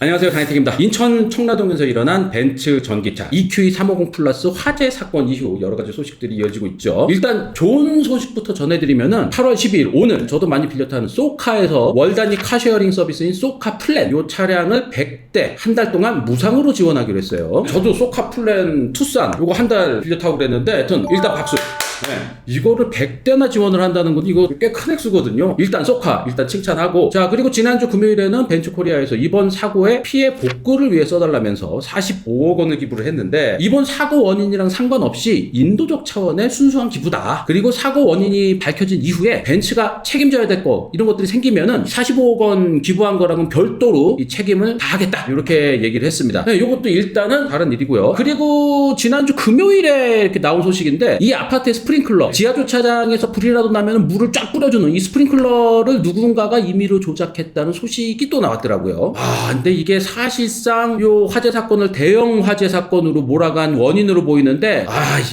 안녕하세요, 다니택입니다. 인천 청라동에서 일어난 벤츠 전기차 EQE 350 플러스 화재 사건 이후 여러가지 소식들이 이어지고 있죠. 일단 좋은 소식부터 전해드리면은 8월 12일 오늘 저도 많이 빌려 타는 쏘카에서 월 단위 카쉐어링 서비스인 쏘카 플랜 이 차량을 100대 한 달 동안 무상으로 지원하기로 했어요. 저도 쏘카 플랜 투싼 요거 한 달 빌려 타고 그랬는데 하여튼 일단 박수. 네. 이거를 100대나 지원을 한다는 건 이거 꽤 큰 액수거든요. 일단 쏘카 일단 칭찬하고, 자 그리고 지난주 금요일에는 벤츠코리아에서 이번 사고의 피해 복구를 위해 써달라면서 45억 원을 기부를 했는데, 이번 사고 원인이랑 상관없이 인도적 차원의 순수한 기부다. 그리고 사고 원인이 밝혀진 이후에 벤츠가 책임져야 될 거 이런 것들이 생기면은 45억 원 기부한 거랑은 별도로 이 책임을 다하겠다 이렇게 얘기를 했습니다. 네, 이것도 일단은 다른 일이고요. 그리고 지난주 금요일에 이렇게 나온 소식인데, 이 아파트의 스프링클러, 지하주차장에서 불이라도 나면 물을 쫙 뿌려주는 이 스프링클러를 누군가가 임의로 조작했다는 소식이 또 나왔더라고요. 근데 이게 사실상 요 화재 사건을 대형 화재 사건으로 몰아간 원인으로 보이는데,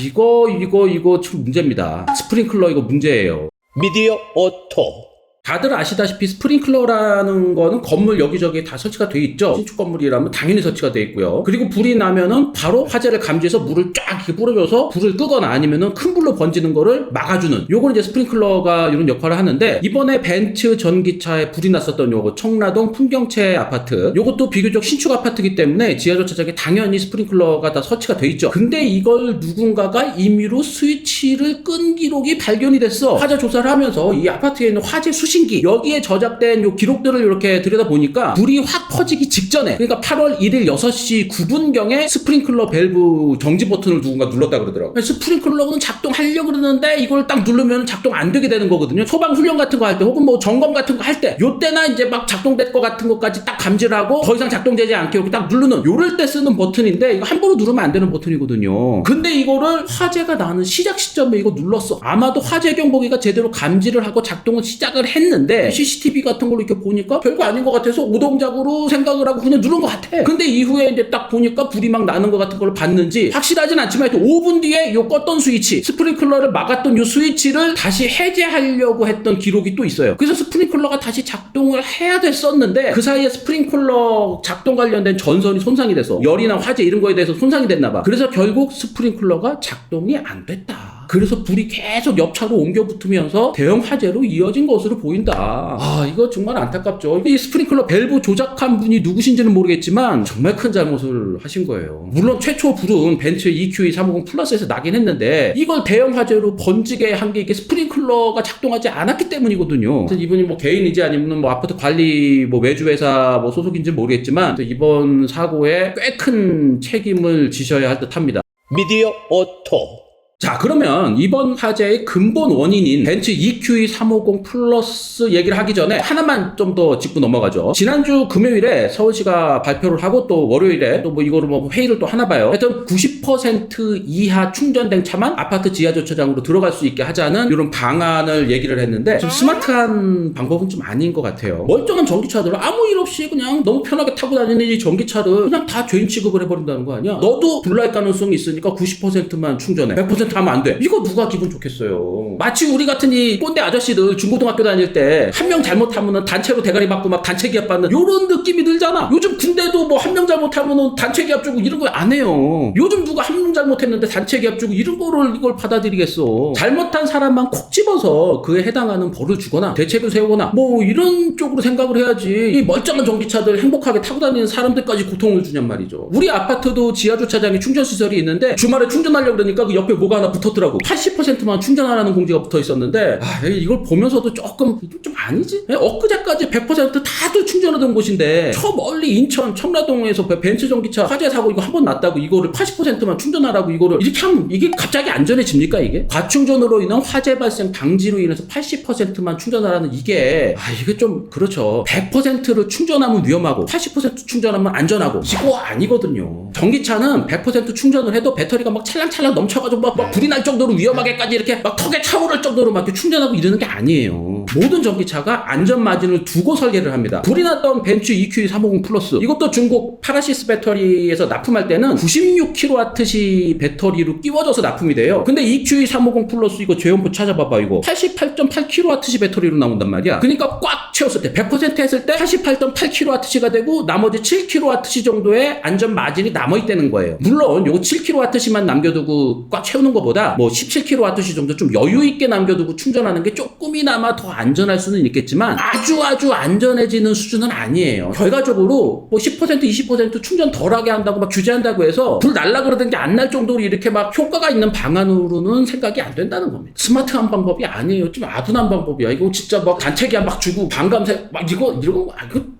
이거 참 문제입니다. 스프링클러 이거 문제예요. 미디어 오토. 다들 아시다시피 스프링클러라는 거는 건물 여기저기 다 설치가 돼 있죠. 신축 건물이라면 당연히 설치가 돼 있고요. 그리고 불이 나면은 바로 화재를 감지해서 물을 쫙 이렇게 뿌려줘서 불을 끄거나 아니면은 큰 불로 번지는 거를 막아주는, 요거는 이제 스프링클러가 이런 역할을 하는데, 이번에 벤츠 전기차에 불이 났었던 요거 청라동 풍경채 아파트, 요것도 비교적 신축 아파트이기 때문에 지하주차장에 당연히 스프링클러가 다 설치가 돼 있죠. 근데 이걸 누군가가 임의로 스위치를 끈 기록이 발견이 됐어. 화재 조사를 하면서 이 아파트에 있는 화재 수신기 여기에 저작된 요 기록들을 이렇게 들여다보니까 불이 확 퍼지기 직전에, 그러니까 8월 1일 6시 9분경에 스프링클러 밸브 정지 버튼을 누군가 눌렀다 그러더라고요. 스프링클러는 작동하려고 그러는데 이걸 딱 누르면 작동 안 되게 되는 거거든요. 소방 훈련 같은 거 할 때 혹은 뭐 점검 같은 거 할 때 요때나 이제 막 작동될 것 같은 것까지 딱 감지를 하고 더 이상 작동되지 않게 이렇게 딱 누르는, 요럴 때 쓰는 버튼인데, 이거 함부로 누르면 안 되는 버튼이거든요. 근데 이거를 화재가 나는 시작 시점에 이거 눌렀어. 아마도 화재 경보기가 제대로 감지를 하고 작동을 시작을 했는데 CCTV 같은 걸로 이렇게 보니까 별거 아닌 것 같아서 오동작으로 생각을 하고 그냥 누른 것 같아. 근데 이후에 이제 딱 보니까 불이 막 나는 것 같은 걸 봤는지 확실하진 않지만 5분 뒤에 요 껐던 스위치, 스프링클러를 막았던 요 스위치를 다시 해제하려고 했던 기록이 또 있어요. 그래서 스프링클러가 다시 작동을 해야 됐었는데, 그 사이에 스프링클러 작동 관련된 전선이 손상이 돼서 열이나 화재 이런 거에 대해서 손상이 됐나 봐. 그래서 결국 스프링클러가 작동이 안 됐다. 그래서 불이 계속 옆차로 옮겨 붙으면서 대형 화재로 이어진 것으로 보인다. 이거 정말 안타깝죠. 이 스프링클러 밸브 조작한 분이 누구신지는 모르겠지만 정말 큰 잘못을 하신 거예요. 물론 최초 불은 벤츠 EQE 350 플러스에서 나긴 했는데, 이걸 대형 화재로 번지게 한 게 이게 스프링클러가 작동하지 않았기 때문이거든요. 그래서 이분이 뭐 개인이지 아니면 뭐 아파트 관리 뭐 외주회사 뭐 소속인지 모르겠지만 이번 사고에 꽤 큰 책임을 지셔야 할 듯합니다. 미디어 오토. 자, 그러면 이번 화재의 근본 원인인 벤츠 EQE 350 플러스 얘기를 하기 전에 하나만 좀 더 짚고 넘어가죠. 지난주 금요일에 서울시가 발표를 하고, 또 월요일에 또 뭐 이거를 뭐 회의를 또 하나 봐요. 하여튼 90% 이하 충전된 차만 아파트 지하주차장으로 들어갈 수 있게 하자는 이런 방안을 얘기를 했는데, 좀 스마트한 방법은 좀 아닌 것 같아요. 멀쩡한 전기차들을 아무 일 없이 그냥 너무 편하게 타고 다니는 이 전기차를 그냥 다 죄인 취급을 해버린다는 거 아니야? 너도 불날 가능성이 있으니까 90%만 충전해. 100% 하면 안 돼. 이거 누가 기분 좋겠어요. 마치 우리 같은 이 꼰대 아저씨들 중고등학교 다닐 때 한 명 잘못하면은 단체로 대가리 맞고 막 단체 기합 받는 요런 느낌이 들잖아. 요즘 군대도 뭐 한 명 잘못하면은 단체 기합 주고 이런 거 안 해요. 요즘 누가 한 명 잘못했는데 단체 기합 주고 이런 거를 이걸 받아들이겠어. 잘못한 사람만 콕 집어서 그에 해당하는 벌을 주거나 대책을 세우거나 뭐 이런 쪽으로 생각을 해야지, 이 멀쩡한 전기차들 행복하게 타고 다니는 사람들까지 고통을 주냔 말이죠. 우리 아파트도 지하주차장에 충전시설이 있는데 주말에 충전하려고 그러니까 그 옆에 뭐가 하나 붙었더라고. 80%만 충전하라는 공지가 붙어 있었는데, 이걸 보면서도 조금 좀 아니지? 엊그제까지 100% 다들 충전하던 곳인데, 저 멀리 인천 청라동에서 벤츠 전기차 화재 사고 이거 한 번 났다고 이거를 80%만 충전하라고 이거를 이렇게 하면 이게 갑자기 안전해집니까? 이게 과충전으로 인한 화재 발생 방지로 인해서 80%만 충전하라는 이게 좀 그렇죠. 100%를 충전하면 위험하고 80% 충전하면 안전하고 이거 아니거든요. 전기차는 100% 충전을 해도 배터리가 막 찰랑찰랑 넘쳐가지고 막 불이 날 정도로 위험하게까지 이렇게 막 턱에 차오를 정도로 막 이렇게 충전하고 이러는 게 아니에요. 모든 전기차가 안전마진을 두고 설계를 합니다. 불이 났던 벤츠 EQE350 플러스, 이것도 중국 파라시스 배터리에서 납품할 때는 96kWh 배터리로 끼워져서 납품이 돼요. 근데 EQE350 플러스 이거 제원부 찾아봐봐. 이거 88.8kWh 배터리로 나온단 말이야. 그러니까 꽉 채웠을 때 100% 했을 때 88.8kWh가 되고 나머지 7kWh 정도의 안전 마진이 남아있다는 거예요. 물론 요거 7kWh만 남겨두고 꽉 채우는 것보다 뭐 17kWh 정도 좀 여유 있게 남겨두고 충전하는 게 조금이나마 더 안전할 수는 있겠지만 아주 안전해지는 수준은 아니에요. 결과적으로 뭐 10% 20% 충전 덜하게 한다고 막 규제한다고 해서 불 날라 그러던 게 안 날 정도로 이렇게 막 효과가 있는 방안으로는 생각이 안 된다는 겁니다. 스마트한 방법이 아니에요. 좀 아둔한 방법이야. 이거 진짜 막 단체기한 막 주고 반감세 막 이거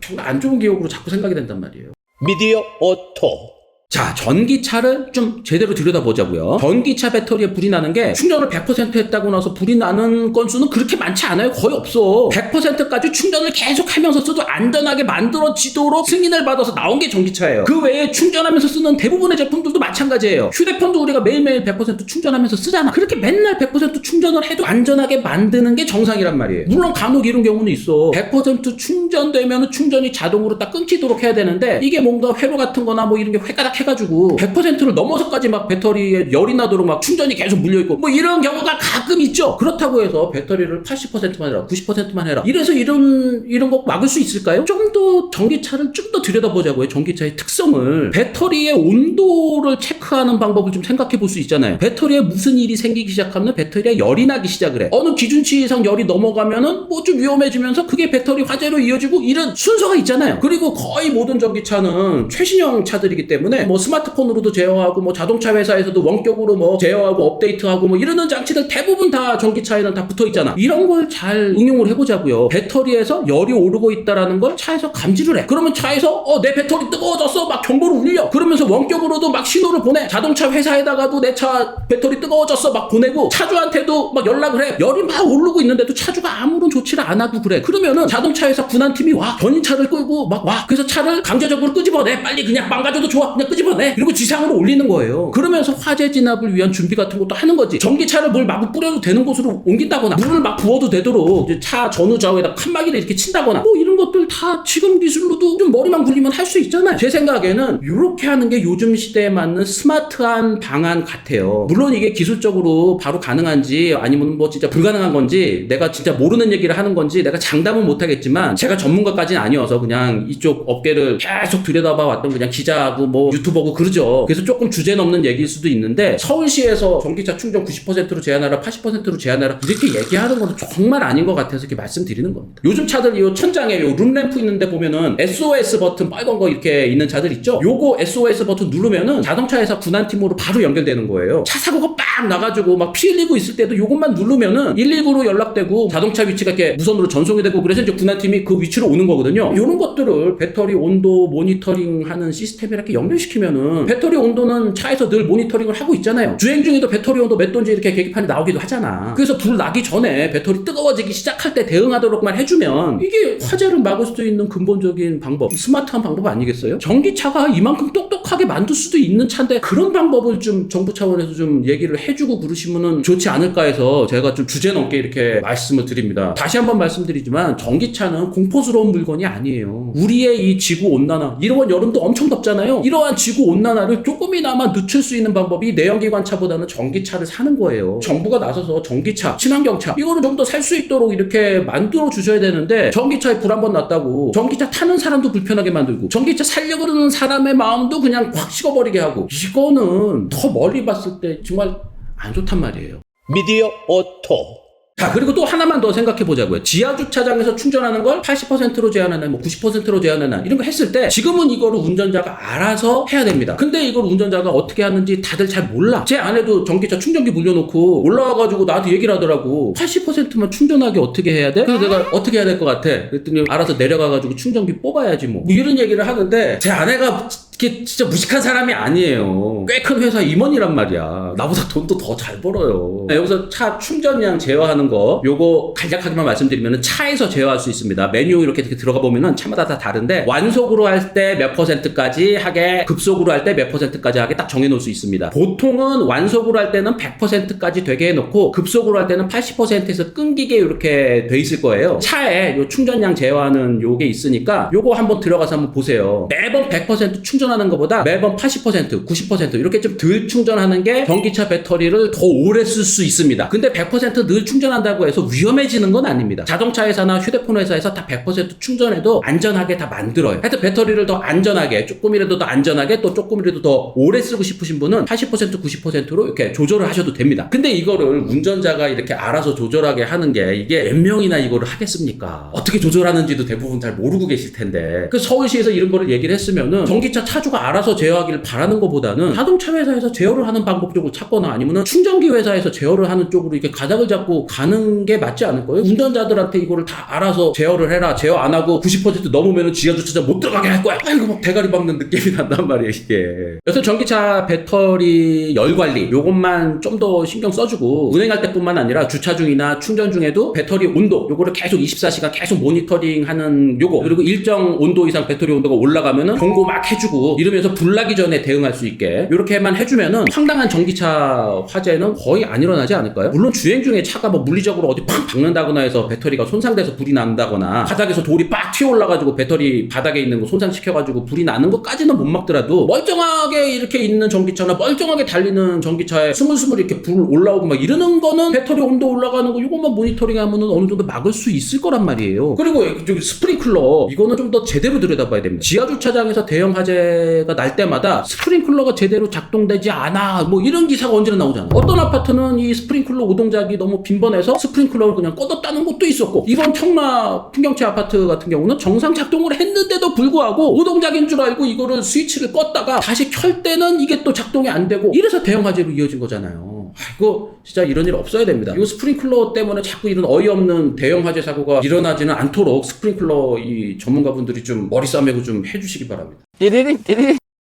정말 안 좋은 기억으로 자꾸 생각이 된단 말이에요. 미디어 오토. 자, 전기차를 좀 제대로 들여다보자고요. 전기차 배터리에 불이 나는 게 충전을 100% 했다고 나서 불이 나는 건수는 그렇게 많지 않아요. 거의 없어. 100%까지 충전을 계속 하면서 써도 안전하게 만들어지도록 승인을 받아서 나온 게 전기차예요. 그 외에 충전하면서 쓰는 대부분의 제품들도 마찬가지예요. 휴대폰도 우리가 매일매일 100% 충전하면서 쓰잖아. 그렇게 맨날 100% 충전을 해도 안전하게 만드는 게 정상이란 말이에요. 물론 간혹 이런 경우는 있어. 100% 충전되면 충전이 자동으로 딱 끊기도록 해야 되는데 이게 뭔가 회로 같은 거나 뭐 이런 게 회가닥 해가지고 100%를 넘어서까지 막 배터리에 열이 나도록 막 충전이 계속 물려있고 뭐 이런 경우가 가끔 있죠. 그렇다고 해서 배터리를 80%만 해라 90%만 해라 이래서 이런 거 막을 수 있을까요? 좀 더 전기차를 좀 더 들여다보자고요. 전기차의 특성을. 배터리의 온도를 체크하는 방법을 좀 생각해 볼 수 있잖아요. 배터리에 무슨 일이 생기기 시작하면 배터리에 열이 나기 시작을 해. 어느 기준치 이상 열이 넘어가면은 뭐 좀 위험해지면서 그게 배터리 화재로 이어지고 이런 순서가 있잖아요. 그리고 거의 모든 전기차는 최신형 차들이기 때문에 뭐 스마트폰으로도 제어하고 뭐 자동차 회사에서도 원격으로 뭐 제어하고 업데이트하고 뭐 이러는 장치들 대부분 다 전기차에는 다 붙어 있잖아. 이런 걸 잘 응용을 해보자고요. 배터리에서 열이 오르고 있다라는 걸 차에서 감지를 해. 그러면 차에서 내 배터리 뜨거워졌어 막 경보를 울려. 그러면서 원격으로도 막 신호를 보내. 자동차 회사에다가도 내 차 배터리 뜨거워졌어 막 보내고 차주한테도 막 연락을 해. 열이 막 오르고 있는데도 차주가 아무런 조치를 안 하고 그래. 그러면은 자동차 회사 군안팀이 와. 견인차를 끌고 막 와. 그래서 차를 강제적으로 끄집어내. 빨리 그냥 망가져도 좋아. 그냥 끄집어내. 그리고 지상으로 올리는 거예요. 그러면서 화재 진압을 위한 준비 같은 것도 하는 거지. 전기차를 뭘 마구 뿌려도 되는 곳으로 옮긴다거나 물을 막 부어도 되도록 차 전후 좌우에다 칸막이를 이렇게 친다거나 뭐 이런 것들 다 지금 기술로도 좀 머리만 굴리면 할 수 있잖아요. 제 생각에는 이렇게 하는 게 요즘 시대에 맞는 스마트한 방안 같아요. 물론 이게 기술적으로 바로 가능한지 아니면 뭐 진짜 불가능한 건지 내가 진짜 모르는 얘기를 하는 건지 내가 장담은 못하겠지만 제가 전문가까지는 아니어서 그냥 이쪽 업계를 계속 들여다봐 왔던 그냥 기자하고 뭐 유튜버고 그러죠. 그래서 조금 주제 넘는 얘기일 수도 있는데 서울시에서 전기차 충전 90%로 제한하라 80%로 제한하라 이렇게 얘기하는 건 정말 아닌 것 같아서 이렇게 말씀드리는 겁니다. 요즘 차들 이 천장에 요 룸램프 있는데 보면은 SOS 버튼 빨간 거 이렇게 있는 차들 있죠. 요거 SOS 버튼 누르면은 자동차에서 군안팀으로 바로 연결되는 거예요. 차 사고가 빡 나가지고 막 피 흘리고 있을 때도 요것만 누르면은 119로 연락되고 자동차 위치가 이렇게 무선으로 전송이 되고 그래서 이제 군안팀이 그 위치로 오는 거거든요. 요런 것들을 배터리 온도 모니터링 하는 시스템에 이렇게 연결시키면은 배터리 온도는 차에서 늘 모니터링을 하고 있잖아요. 주행 중에도 배터리 온도 몇 도인지 이렇게 계기판이 나오기도 하잖아. 그래서 불 나기 전에 배터리 뜨거워지기 시작할 때 대응하도록만 해주면 이게 화재를 막을 수도 있는 근본적인 방법, 스마트한 방법 아니겠어요? 전기차가 이만큼 똑똑하게 만들 수도 있는 차인데 그런 방법을 좀 정부 차원에서 좀 얘기를 해주고 그러시면은 좋지 않을까 해서 제가 좀 주제 넘게 이렇게 말씀을 드립니다. 다시 한번 말씀드리지만 전기차는 공포스러운 물건이 아니에요. 우리의 이 지구 온난화, 이번 여름도 엄청 덥잖아요. 이러한 지구 온난화를 조금이나마 늦출 수 있는 방법이 내연기관차보다는 전기차를 사는 거예요. 정부가 나서서 전기차, 친환경차 이거를 좀 더 살 수 있도록 이렇게 만들어 주셔야 되는데 전기차에 불 한 번 났다고 전기차 타는 사람도 불편하게 만들고 전기차 살려고 그러는 사람의 마음도 그냥 확 식어버리게 하고 이거는 더 멀리 봤을 때 정말 안 좋단 말이에요. 미디어 오토. 자, 그리고 또 하나만 더 생각해 보자고요. 지하 주차장에서 충전하는 걸 80%로 제한하나 뭐 90%로 제한하나 이런 거 했을 때 지금은 이거를 운전자가 알아서 해야 됩니다. 근데 이걸 운전자가 어떻게 하는지 다들 잘 몰라. 제 아내도 전기차 충전기 물려놓고 올라와가지고 나한테 얘기를 하더라고. 80%만 충전하게 어떻게 해야 돼? 그래서 내가 어떻게 해야 될 것 같아? 그랬더니 알아서 내려가가지고 충전기 뽑아야지 뭐 이런 얘기를 하는데 제 아내가 이게 진짜 무식한 사람이 아니에요. 꽤 큰 회사 임원이란 말이야. 나보다 돈도 더 잘 벌어요. 여기서 차 충전량 제어하는 거 요거 간략하게만 말씀드리면 차에서 제어할 수 있습니다. 메뉴 이렇게 들어가 보면은 차마다 다 다른데 완속으로 할 때 몇 %까지 하게, 급속으로 할 때 몇 %까지 하게 딱 정해놓을 수 있습니다. 보통은 완속으로 할 때는 100%까지 되게 해놓고 급속으로 할 때는 80%에서 끊기게 이렇게 돼 있을 거예요. 차에 요 충전량 제어하는 요게 있으니까 요거 한번 들어가서 한번 보세요. 매번 100% 충전하는 것보다 매번 80%, 90% 이렇게 좀 덜 충전하는 게 전기차 배터리를 더 오래 쓸 수 있습니다. 근데 100%늘 충전한다고 해서 위험해지는 건 아닙니다. 자동차 회사나 휴대폰 회사에서 다 100% 충전해도 안전하게 다 만들어요. 하여튼 배터리를 더 안전하게, 조금이라도 더 안전하게, 또 조금이라도 더 오래 쓰고 싶으신 분은 80%, 90%로 이렇게 조절을 하셔도 됩니다. 근데 이거를 운전자가 이렇게 알아서 조절하게 하는 게 이게 몇 명이나 이거를 하겠습니까? 어떻게 조절하는지도 대부분 잘 모르고 계실 텐데. 그 서울시에서 이런 거를 얘기를 했으면은 전기차 차주가 알아서 제어하기를 바라는 것보다는 자동차 회사에서 제어를 하는 방법 쪽으로 찾거나 아니면은 충전기 회사에서 제어를 하는 쪽으로 이렇게 가닥을 잡고 가는 게 맞지 않을까요? 운전자들한테 이거를 다 알아서 제어를 해라. 제어 안 하고 90% 넘으면은 지하 주차장 못 들어가게 할 거야. 아이고 막 대가리 박는 느낌이 난단 말이에요, 이게. 그래서 전기차 배터리 열 관리 요것만 좀 더 신경 써주고 운행할 때뿐만 아니라 주차 중이나 충전 중에도 배터리 온도 요거를 계속 24시간 계속 모니터링하는 요거, 그리고 일정 온도 이상 배터리 온도가 올라가면은 경고 막 해주고 이러면서 불 나기 전에 대응할 수 있게 요렇게만 해주면은 황당한 전기차 화재는 거의 안 일어나지 않을까요? 물론 주행 중에 차가 뭐 물리적으로 어디 팍 박는다거나 해서 배터리가 손상돼서 불이 난다거나 바닥에서 돌이 빡 튀어 올라가지고 배터리 바닥에 있는 거 손상시켜가지고 불이 나는 것까지는 못 막더라도 멀쩡하게 이렇게 있는 전기차나 멀쩡하게 달리는 전기차에 스물스물 이렇게 불 올라오고 막 이러는 거는 배터리 온도 올라가는 거 이것만 모니터링 하면은 어느 정도 막을 수 있을 거란 말이에요. 그리고 저기 스프링클러 이거는 좀 더 제대로 들여다봐야 됩니다. 지하주차장에서 대형 화재가 날 때마다 스프링클러가 제대로 작동되지 않아 뭐 이런 기사가 언제나 나오잖아. 어떤 아파트는 이 스프링클러 오동작이 너무 빈번해서 스프링클러를 그냥 꺼뒀다는 것도 있었고, 이번 청라 풍경채 아파트 같은 경우는 정상 작동을 했는데도 불구하고 오동작인 줄 알고 이거를 스위치를 껐다가 다시 켤 때는 이게 또 작동이 안 되고 이래서 대형 화재로 이어진 거잖아요. 이거 진짜 이런 일 없어야 됩니다. 이거 스프링클러 때문에 자꾸 이런 어이없는 대형 화재 사고가 일어나지는 않도록 스프링클러 이 전문가분들이 좀 머리 싸매고 좀 해주시기 바랍니다.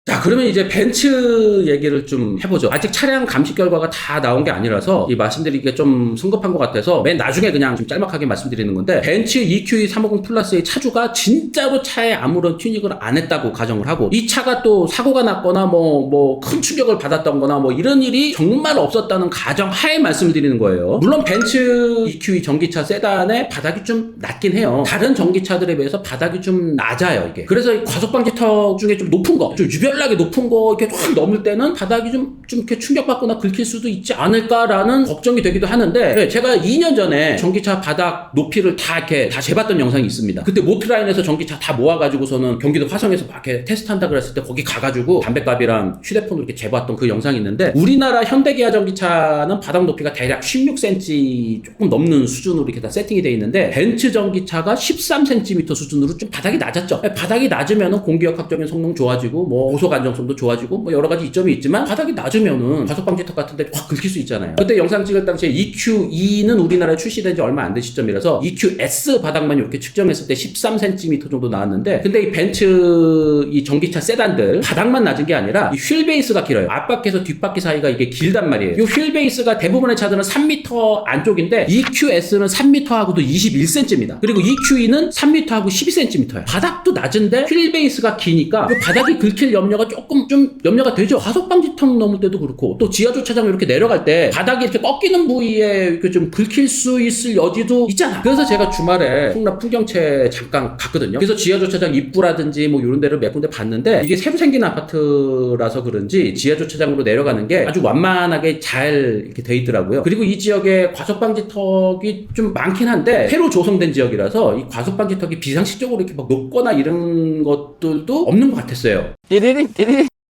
자, 그러면 이제 벤츠 얘기를 좀 해보죠. 아직 차량 감식 결과가 다 나온 게 아니라서 이 말씀드리기가 좀 성급한 것 같아서 맨 나중에 그냥 좀 짤막하게 말씀드리는 건데, 벤츠 EQE 350 플러스의 차주가 진짜로 차에 아무런 튜닝을 안 했다고 가정을 하고 이 차가 또 사고가 났거나 뭐 큰 충격을 받았던거나 뭐 이런 일이 정말 없었다는 가정 하에 말씀을 드리는 거예요. 물론 벤츠 EQE 전기차 세단의 바닥이 좀 낮긴 해요. 다른 전기차들에 비해서 바닥이 좀 낮아요, 이게. 그래서 이 과속방지턱 중에 좀 높은 거, 좀 유별나게 높은 거 이렇게 확 넘을 때는 바닥이 좀 이렇게 충격받거나 긁힐 수도 있지 않을까라는 걱정이 되기도 하는데, 네, 제가 2년 전에 전기차 바닥 높이를 다 이렇게 다 재봤던 영상이 있습니다. 그때 모트라인에서 전기차 다 모아가지고서는 경기도 화성에서 막 이렇게 테스트한다 그랬을 때 거기 가가지고 담배값이랑 휴대폰으로 이렇게 재봤던 그 영상이 있는데, 우리나라 현대기아 전기차는 바닥 높이가 대략 16cm 조금 넘는 수준으로 이렇게 다 세팅이 되어 있는데, 벤츠 전기차가 13cm 수준으로 좀 바닥이 낮았죠. 바닥이 낮으면은 공기역학적인 성능 좋아지고 뭐 고속 안정성도 좋아지고 뭐 여러 가지 이점이 있지만, 바닥이 낮으면은 과속방지턱 같은 데 확 긁힐 수 있잖아요. 그때 영상 찍을 당시에 EQE는 우리나라에 출시된 지 얼마 안 된 시점이라서 EQS 바닥만 이렇게 측정했을 때 13cm 정도 나왔는데, 근데 이 벤츠 이 전기차 세단들 바닥만 낮은 게 아니라 이 휠 베이스가 길어요. 앞바퀴에서 뒷바퀴 사이가 이게 길단 말이에요. 이 휠 베이스가 대부분의 차들은 3m 안쪽인데 EQS는 3m하고도 21cm입니다. 그리고 EQE는 3m하고 12cm예요. 바닥도 낮은데 휠 베이스가 기니까 이 바닥이 긁힐 염려가 조금 좀 염려가 되죠. 과속방지턱 넘을 때도 그렇고, 또 지하주차장 이렇게 내려갈 때 바닥이 이렇게 꺾이는 부위에 이렇게 좀 긁힐 수 있을 여지도 있잖아. 그래서 제가 주말에 풍라 풍경채 잠깐 갔거든요. 그래서 지하주차장 입구라든지 뭐 이런 데를 몇 군데 봤는데, 이게 새로 생긴 아파트라서 그런지 지하주차장으로 내려가는 게 아주 완만하게 잘 이렇게 돼 있더라고요. 그리고 이 지역에 과속방지턱이 좀 많긴 한데 새로 조성된 지역이라서 이 과속방지턱이 비상식적으로 이렇게 막 높거나 이런 것들도 없는 것 같았어요.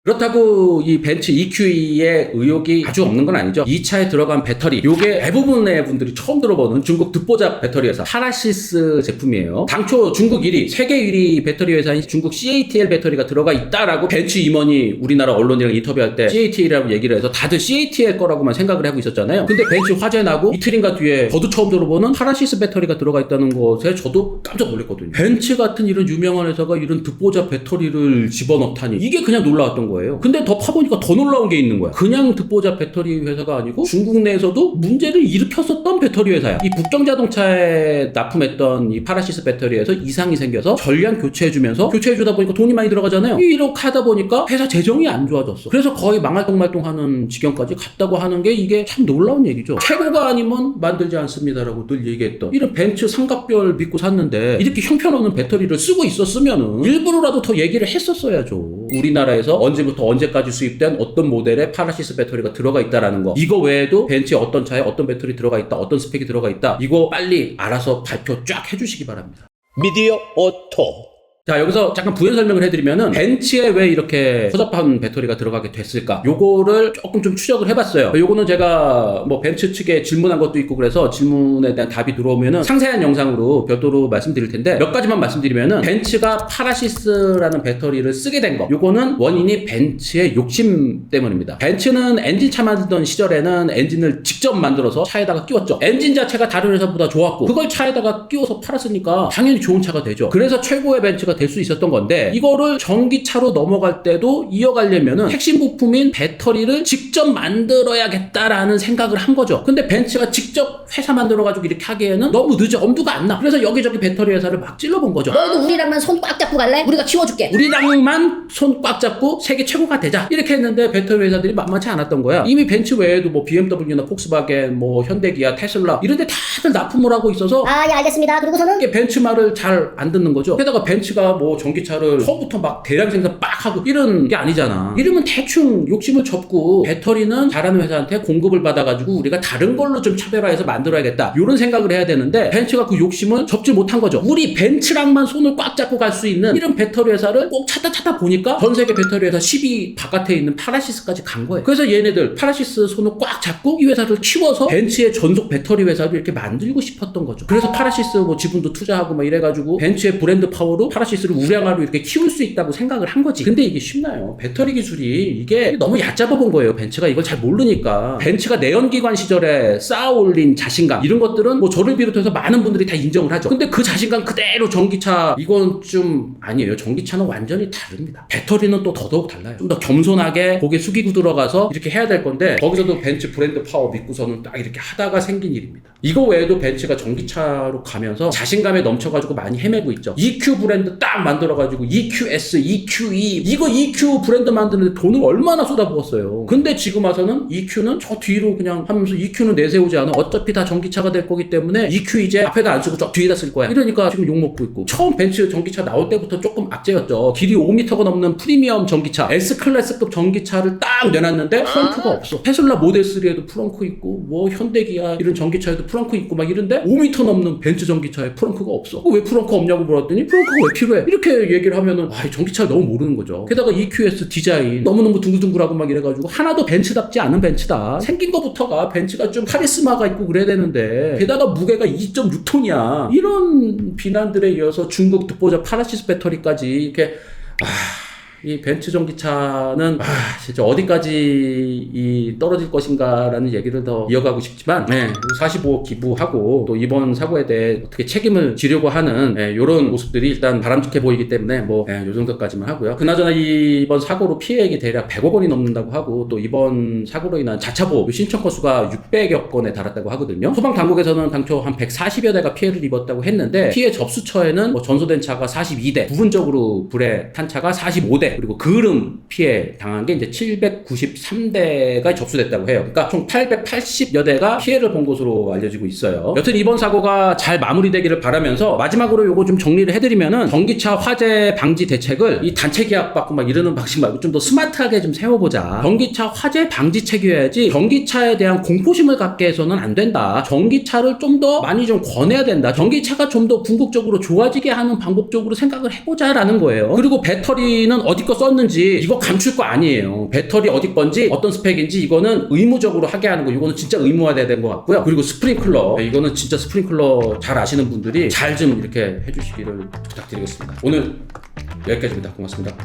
그렇다고 이 벤츠 EQE의 의혹이 아주 없는 건 아니죠. 이 차에 들어간 배터리, 요게 대부분의 분들이 처음 들어보는 중국 듣보잡 배터리 회사 파라시스 제품이에요. 당초 중국 1위, 세계 1위 배터리 회사인 중국 CATL 배터리가 들어가 있다라고 벤츠 임원이 우리나라 언론이랑 인터뷰할 때 CATL이라고 얘기를 해서 다들 CATL 거라고만 생각을 하고 있었잖아요. 근데 벤츠 화재 나고 이틀인가 뒤에 저도 처음 들어보는 파라시스 배터리가 들어가 있다는 것에 저도 깜짝 놀랐거든요. 벤츠 같은 이런 유명한 회사가 이런 듣보잡 배터리를 집어넣다니, 이게 그냥 놀라웠던 거예요. 근데 더 파보니까 더 놀라운 게 있는 거야. 그냥 듣보잡 배터리 회사가 아니고 중국 내에서도 문제를 일으켰었던 배터리 회사야. 이 북경자동차에 납품했던 이 파라시스 배터리에서 이상이 생겨서 전량 교체해주면서, 교체해주다 보니까 돈이 많이 들어가잖아요. 이렇게 하다 보니까 회사 재정이 안 좋아졌어. 그래서 거의 망할똥말똥하는 지경까지 갔다고 하는 게 이게 참 놀라운 얘기죠. 최고가 아니면 만들지 않습니다라고 늘 얘기했던 이런 벤츠 삼각별 믿고 샀는데 이렇게 형편없는 배터리를 쓰고 있었으면은 일부러라도 더 얘기를 했었어야죠. 우리나라에서 언제부터 언제까지 수입된 어떤 모델의 파라시스 배터리가 들어가 있다라는 거, 이거 외에도 벤츠에 어떤 차에 어떤 배터리 들어가 있다, 어떤 스펙이 들어가 있다, 이거 빨리 알아서 발표 쫙 해주시기 바랍니다. 미디어 오토. 자, 여기서 잠깐 부연 설명을 해드리면은 벤츠에 왜 이렇게 허접한 배터리가 들어가게 됐을까, 요거를 조금 좀 추적을 해봤어요. 요거는 제가 뭐 벤츠 측에 질문한 것도 있고 그래서 질문에 대한 답이 들어오면은 상세한 영상으로 별도로 말씀드릴 텐데, 몇 가지만 말씀드리면은 벤츠가 파라시스라는 배터리를 쓰게 된 거, 요거는 원인이 벤츠의 욕심 때문입니다. 벤츠는 엔진차 만들던 시절에는 엔진을 직접 만들어서 차에다가 끼웠죠. 엔진 자체가 다른 회사보다 좋았고 그걸 차에다가 끼워서 팔았으니까 당연히 좋은 차가 되죠. 그래서 최고의 벤츠가 될 수 있었던 건데, 이거를 전기차로 넘어갈 때도 이어가려면은 핵심 부품인 배터리를 직접 만들어야겠다라는 생각을 한 거죠. 근데 벤츠가 직접 회사 만들어가지고 이렇게 하기에는 너무 늦어, 엄두가 안 나. 그래서 여기저기 배터리 회사를 막 찔러본 거죠. 너희도 우리랑만 손 꽉 잡고 갈래? 우리가 키워줄게. 우리랑만 손 꽉 잡고 세계 최고가 되자, 이렇게 했는데 배터리 회사들이 만만치 않았던 거야. 이미 벤츠 외에도 뭐 BMW나 폭스바겐, 뭐 현대기아, 테슬라 이런데 다들 납품을 하고 있어서 아, 예, 알겠습니다. 그리고서는 이게 벤츠 말을 잘 안 듣는 거죠. 게다가 벤츠가 뭐 전기차를 처음부터 막 대량 생산 빡 하고 이런 게 아니잖아. 이러면 대충 욕심을 접고 배터리는 잘하는 회사한테 공급을 받아가지고 우리가 다른 걸로 좀 차별화해서 만들어야겠다, 이런 생각을 해야 되는데 벤츠가 그 욕심을 접지 못한 거죠. 우리 벤츠랑만 손을 꽉 잡고 갈 수 있는 이런 배터리 회사를 꼭 찾다 보니까 전 세계 배터리 회사 10위 바깥에 있는 파라시스까지 간 거예요. 그래서 얘네들 파라시스 손을 꽉 잡고 이 회사를 키워서 벤츠의 전속 배터리 회사를 이렇게 만들고 싶었던 거죠. 그래서 파라시스 뭐 지분도 투자하고 막 이래가지고 벤츠의 브랜드 파워로 파라시스를 우량화로 이렇게 키울 수 있다고 생각을 한 거지. 근데 이게 쉽나요? 배터리 기술이 이게 너무 얕잡아 본 거예요. 벤츠가 이걸 잘 모르니까. 벤츠가 내연기관 시절에 쌓아올린 자신감, 이런 것들은 뭐 저를 비롯해서 많은 분들이 다 인정을 하죠. 근데 그 자신감 그대로 전기차, 이건 좀 아니에요. 전기차는 완전히 다릅니다. 배터리는 또 더더욱 달라요. 좀 더 겸손하게 고개 숙이고 들어가서 이렇게 해야 될 건데, 거기서도 벤츠 브랜드 파워 믿고서는 딱 이렇게 하다가 생긴 일입니다. 이거 외에도 벤츠가 전기차로 가면서 자신감에 넘쳐가지고 많이 헤매고 있죠. EQ 브랜드 딱 만들어가지고 EQS, EQE, 이거 EQ 브랜드 만드는데 돈을 얼마나 쏟아부었어요. 근데 지금 와서는 EQ는 저 뒤로 그냥 하면서 EQ는 내세우지 않아. 어차피 다 전기차가 될 거기 때문에 EQ 이제 앞에다 안 쓰고 저 뒤에다 쓸 거야. 이러니까 지금 욕먹고 있고, 처음 벤츠 전기차 나올 때부터 조금 악재였죠. 길이 5m가 넘는 프리미엄 전기차, S클래스급 전기차를 딱 내놨는데 프렁크가 없어. 테슬라 모델 3에도 프렁크 있고 뭐 현대기아 이런 전기차에도 프렁크 있고 막 이런데 5m 넘는 벤츠 전기차에 프렁크가 없어. 왜 프렁크 없냐고 물었더니 프렁크가 왜 필요해? 이렇게 얘기를 하면은 전기차를 너무 모르는 거죠. 게다가 EQS 디자인 너무너무 둥글둥글하고 막 이래가지고 하나도 벤츠답지 않은 벤츠다. 생긴 거부터가 벤츠가 좀 카리스마가 있고 그래야 되는데, 게다가 무게가 2.6톤이야. 이런 비난들에 이어서 중국 듣보잡 파라시스 배터리까지 이렇게 이 벤츠 전기차는 진짜 어디까지 떨어질 것인가라는 얘기를 더 이어가고 싶지만, 45억 기부하고 또 이번 사고에 대해 어떻게 책임을 지려고 하는 이런 모습들이 일단 바람직해 보이기 때문에 요 정도까지만 하고요. 그나저나 이번 사고로 피해액이 대략 100억 원이 넘는다고 하고, 또 이번 사고로 인한 자차보호 신청 건수가 600여 건에 달았다고 하거든요. 소방당국에서는 당초 한 140여 대가 피해를 입었다고 했는데, 피해 접수처에는 뭐 전소된 차가 42대, 부분적으로 불에 탄 차가 45대, 그리고 그을음 피해 당한 게 이제 793대가 접수됐다고 해요. 그러니까 총 880여 대가 피해를 본 것으로 알려지고 있어요. 여튼 이번 사고가 잘 마무리되기를 바라면서, 마지막으로 요거 좀 정리를 해드리면은, 전기차 화재 방지 대책을 이 단체 계약 받고 막 이러는 방식 말고 좀 더 스마트하게 좀 세워보자. 전기차 화재 방지책이어야지 전기차에 대한 공포심을 갖게 해서는 안 된다. 전기차를 좀 더 많이 좀 권해야 된다. 전기차가 좀 더 궁극적으로 좋아지게 하는 방법 쪽으로 생각을 해보자라는 거예요. 그리고 배터리는 어디 어디 거 썼는지 이거 감출 거 아니에요. 배터리 어디 건지 어떤 스펙인지 이거는 의무적으로 하게 하는 거. 이거는 진짜 의무화돼야 된 것 같고요. 그리고 스프링클러, 이거는 진짜 스프링클러 잘 아시는 분들이 잘 좀 이렇게 해주시기를 부탁드리겠습니다. 오늘 여기까지입니다. 고맙습니다.